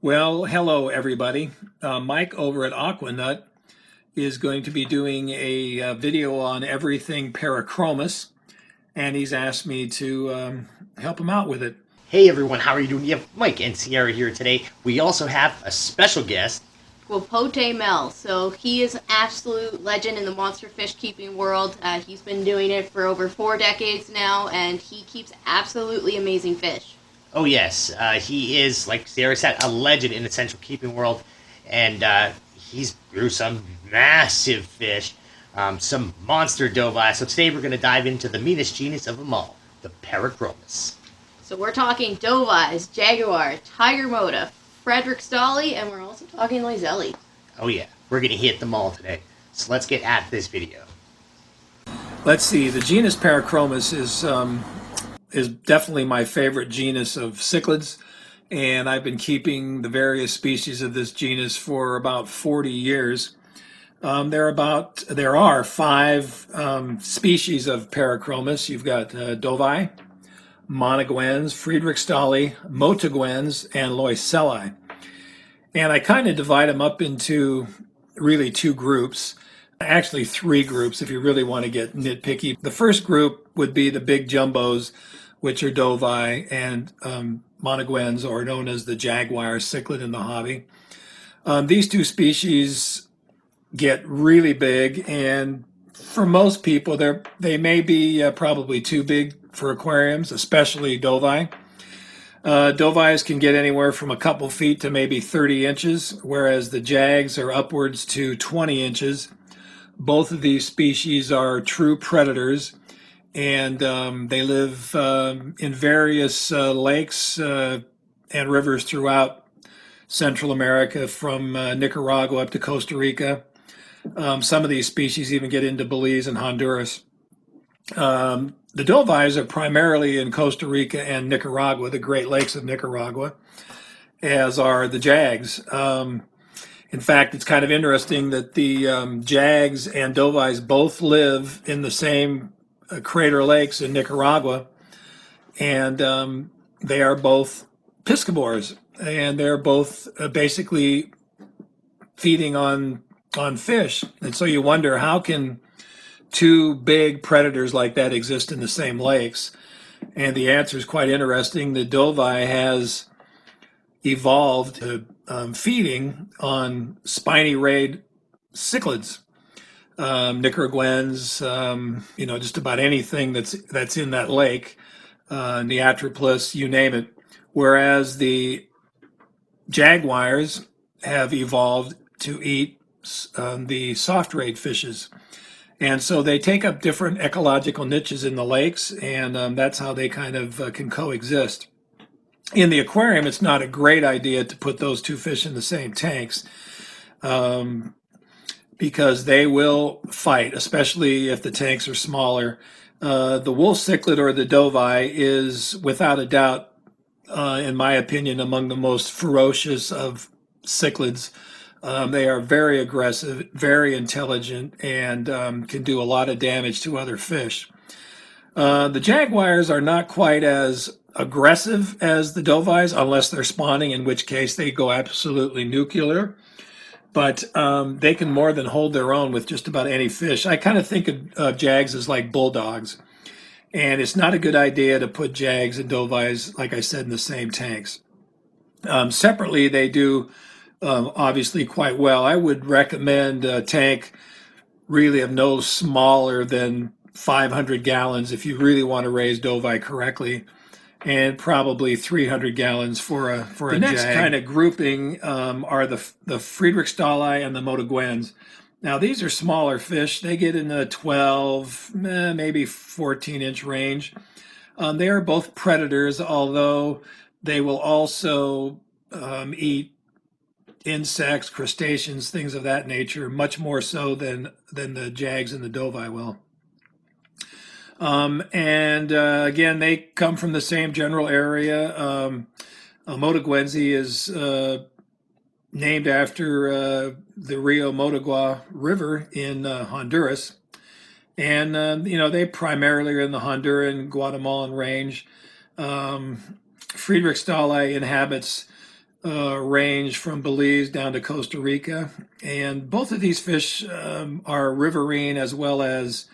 Well, hello everybody. Mike over at AQUA is going to be doing a video on everything Parachromis, and he's asked me to help him out with it. Hey everyone, how are you doing? You have Mike and Sierra here today. We also have a special guest, GuapoteMel. So he is an absolute legend in the monster fish keeping world. He's been doing it for over 4 decades now, and he keeps absolutely amazing fish. Oh yes, he is, like Sierra said, a legend in the central keeping world, and he's grew some massive fish, some monster Dovii. So today we're going to dive into the meanest genus of them all, the Parachromis. So we're talking Dovies, Jaguar, Tiger Mota, Friedrichsthalii, and we're also talking Loisellei. Oh yeah, we're going to hit them all today. So let's get at this video. Let's see. The genus Parachromis is definitely my favorite genus of cichlids, and I've been keeping the various species of this genus for about 40 years. There are 5 species of Parachromis. You've got Dovii, Managuense, Friedrichsthalii, Managuense, and Loisellei. And I kind of divide them up into really 2 groups, actually 3 groups if you really want to get nitpicky. The first group would be the big jumbos, which are Dovii and Managuense, or known as the Jaguar Cichlid in the hobby. These 2 species get really big, and for most people, they may be probably too big for aquariums, especially Dovii. Dovies can get anywhere from a couple feet to maybe 30 inches, whereas the Jags are upwards to 20 inches. Both of these species are true predators, and they live in various lakes and rivers throughout Central America, from Nicaragua up to Costa Rica. Some of these species even get into Belize and Honduras. The Dovies are primarily in Costa Rica and Nicaragua, the Great Lakes of Nicaragua, as are the Jags. In fact, it's kind of interesting that the Jags and Dovies both live in the same crater lakes in Nicaragua, and they are both piscivores, and they're both basically feeding on fish. And so you wonder, how can 2 big predators like that exist in the same lakes? And the answer is quite interesting. The Dovii has evolved to feeding on spiny-rayed cichlids, Nicaraguans, just about anything that's in that lake, Neatropus, you name it. Whereas the jaguars have evolved to eat the soft-rayed fishes. And so they take up different ecological niches in the lakes, and that's how they kind of can coexist. In the aquarium, it's not a great idea to put those 2 fish in the same tanks, because they will fight, especially if the tanks are smaller. The Wolf Cichlid, or the Dovii, is without a doubt, in my opinion, among the most ferocious of cichlids. They are very aggressive, very intelligent, and can do a lot of damage to other fish. The Jaguars are not quite as aggressive as the Dovies, unless they're spawning, in which case they go absolutely nuclear. But they can more than hold their own with just about any fish. I kind of think of Jags as like bulldogs. And it's not a good idea to put Jags and Dovies, like I said, in the same tanks. Separately, they do obviously quite well. I would recommend a tank really of no smaller than 500 gallons if you really want to raise Dovii correctly, and probably 300 gallons for a Jag. The next kind of grouping are the Friedrichsthalii and the Managuense. Now, these are smaller fish. They get in the 12, maybe 14-inch range. They are both predators, although they will also eat insects, crustaceans, things of that nature, much more so than the Jags and the Dovii will. Again, they come from the same general area. Managuense is named after the Rio Motagua River in Honduras. And, they primarily are in the Honduran, Guatemalan range. Friedrichsthalii inhabits range from Belize down to Costa Rica. And both of these fish are riverine as well as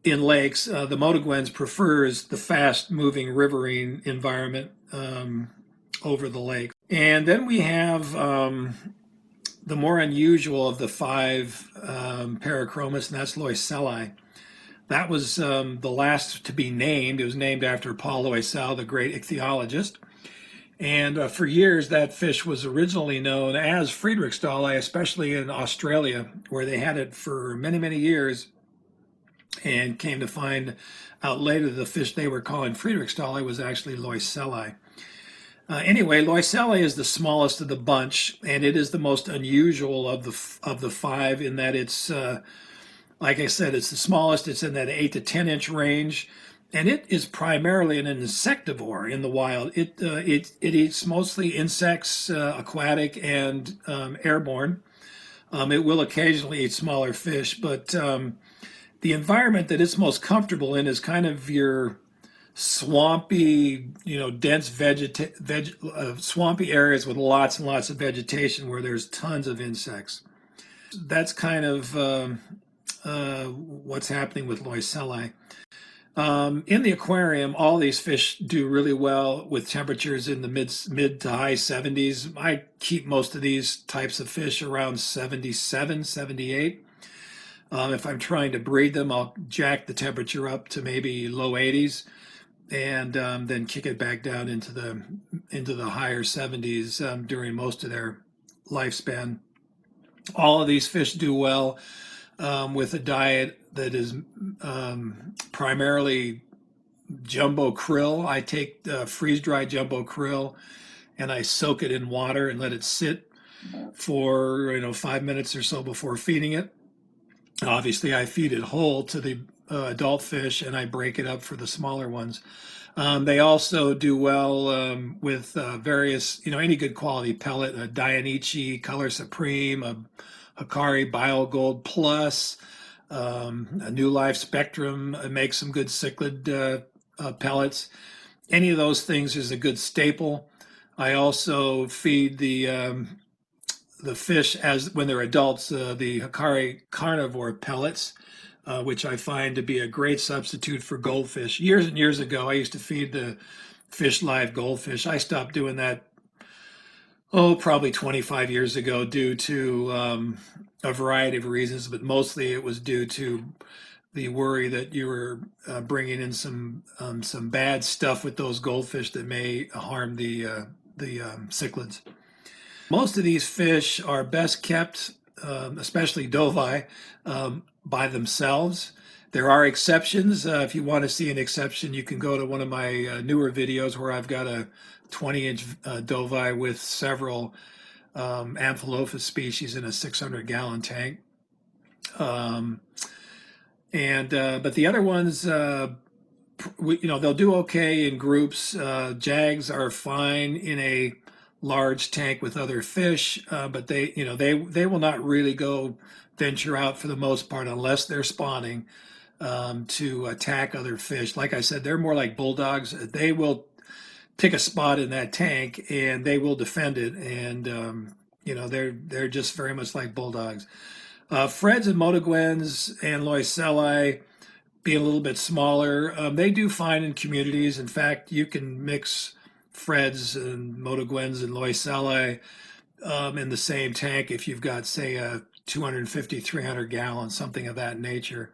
in lakes. The Managuense prefers the fast-moving riverine environment over the lake. And then we have the more unusual of the five Parachromis, and that's Loisellei. That was the last to be named. It was named after Paul Loisel, the great ichthyologist. And for years, that fish was originally known as Friedrichsthalii, especially in Australia, where they had it for many, many years, and came to find out later the fish they were calling Friedrichsthalii was actually Loisellei. Anyway, Loisellei is the smallest of the bunch, and it is the most unusual of the five in that it's, like I said, it's the smallest. It's in that 8 to 10 inch range. And it is primarily an insectivore in the wild. It eats mostly insects, aquatic and airborne. It will occasionally eat smaller fish, but the environment that it's most comfortable in is kind of your swampy, dense swampy areas with lots and lots of vegetation where there's tons of insects. That's kind of what's happening with Loisellei. In the aquarium, all these fish do really well with temperatures in the mid to high 70s. I keep most of these types of fish around 77, 78. If I'm trying to breed them, I'll jack the temperature up to maybe low 80s and then kick it back down into the higher 70s during most of their lifespan. All of these fish do well with a diet that is primarily jumbo krill. I take freeze-dried jumbo krill and I soak it in water and let it sit for 5 minutes or so before feeding it. Obviously, I feed it whole to the adult fish and I break it up for the smaller ones. They also do well with various, any good quality pellet, a Dainichi Color Supreme, a Hikari BioGold Plus, a New Life Spectrum makes some good cichlid pellets. Any of those things is a good staple. I also feed the fish as when they're adults, the Hikari carnivore pellets, which I find to be a great substitute for goldfish. Years and years ago, I used to feed the fish live goldfish. I stopped doing that, probably 25 years ago due to a variety of reasons, but mostly it was due to the worry that you were bringing in some bad stuff with those goldfish that may harm the cichlids. Most of these fish are best kept, especially Dovii, by themselves. There are exceptions. If you want to see an exception, you can go to one of my newer videos where I've got a 20-inch Dovii with several Amphilophus species in a 600-gallon tank. But the other ones, they'll do okay in groups. Jags are fine in a large tank with other fish, but they will not really venture out for the most part unless they're spawning to attack other fish. Like I said, they're more like bulldogs. They will pick a spot in that tank and they will defend it, and they're just very much like bulldogs. Freds and Managuense and Loisellei, being a little bit smaller, they do fine in communities. In fact, you can mix Freds and Managuense and Loisellei in the same tank if you've got, say, a 250, 300 gallon, something of that nature.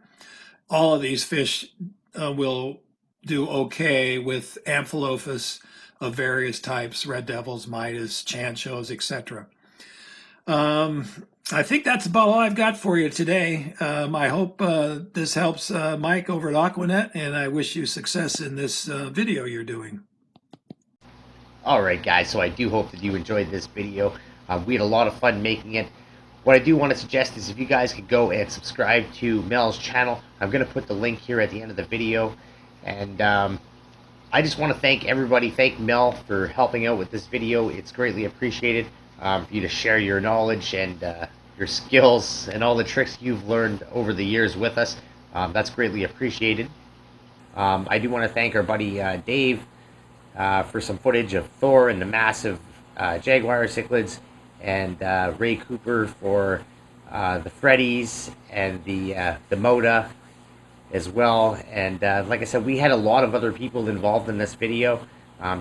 All of these fish will do okay with Amphilophus of various types, red devils, midas, chanchos, etc. I think that's about all I've got for you today. I hope this helps Mike over at AQUA, and I wish you success in this video you're doing. Alright guys, so I do hope that you enjoyed this video. We had a lot of fun making it. What I do want to suggest is if you guys could go and subscribe to Mel's channel. I'm going to put the link here at the end of the video. And I just want to thank everybody. Thank Mel for helping out with this video. It's greatly appreciated for you to share your knowledge and your skills and all the tricks you've learned over the years with us. That's greatly appreciated. I do want to thank our buddy Dave for some footage of Thor and the massive Jaguar Cichlids, and Ray Cooper for the Freddies and the Mota as well. And like I said, we had a lot of other people involved in this video.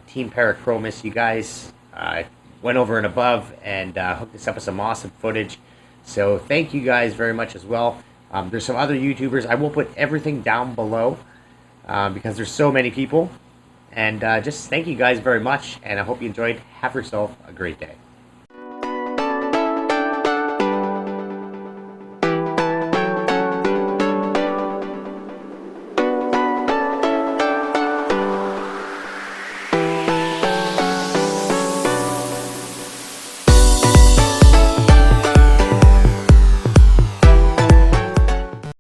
Team Parachromis, you guys went over and above and hooked us up with some awesome footage. So thank you guys very much as well. There's some other YouTubers. I will put everything down below because there's so many people. And just thank you guys very much. And I hope you enjoyed. Have yourself a great day.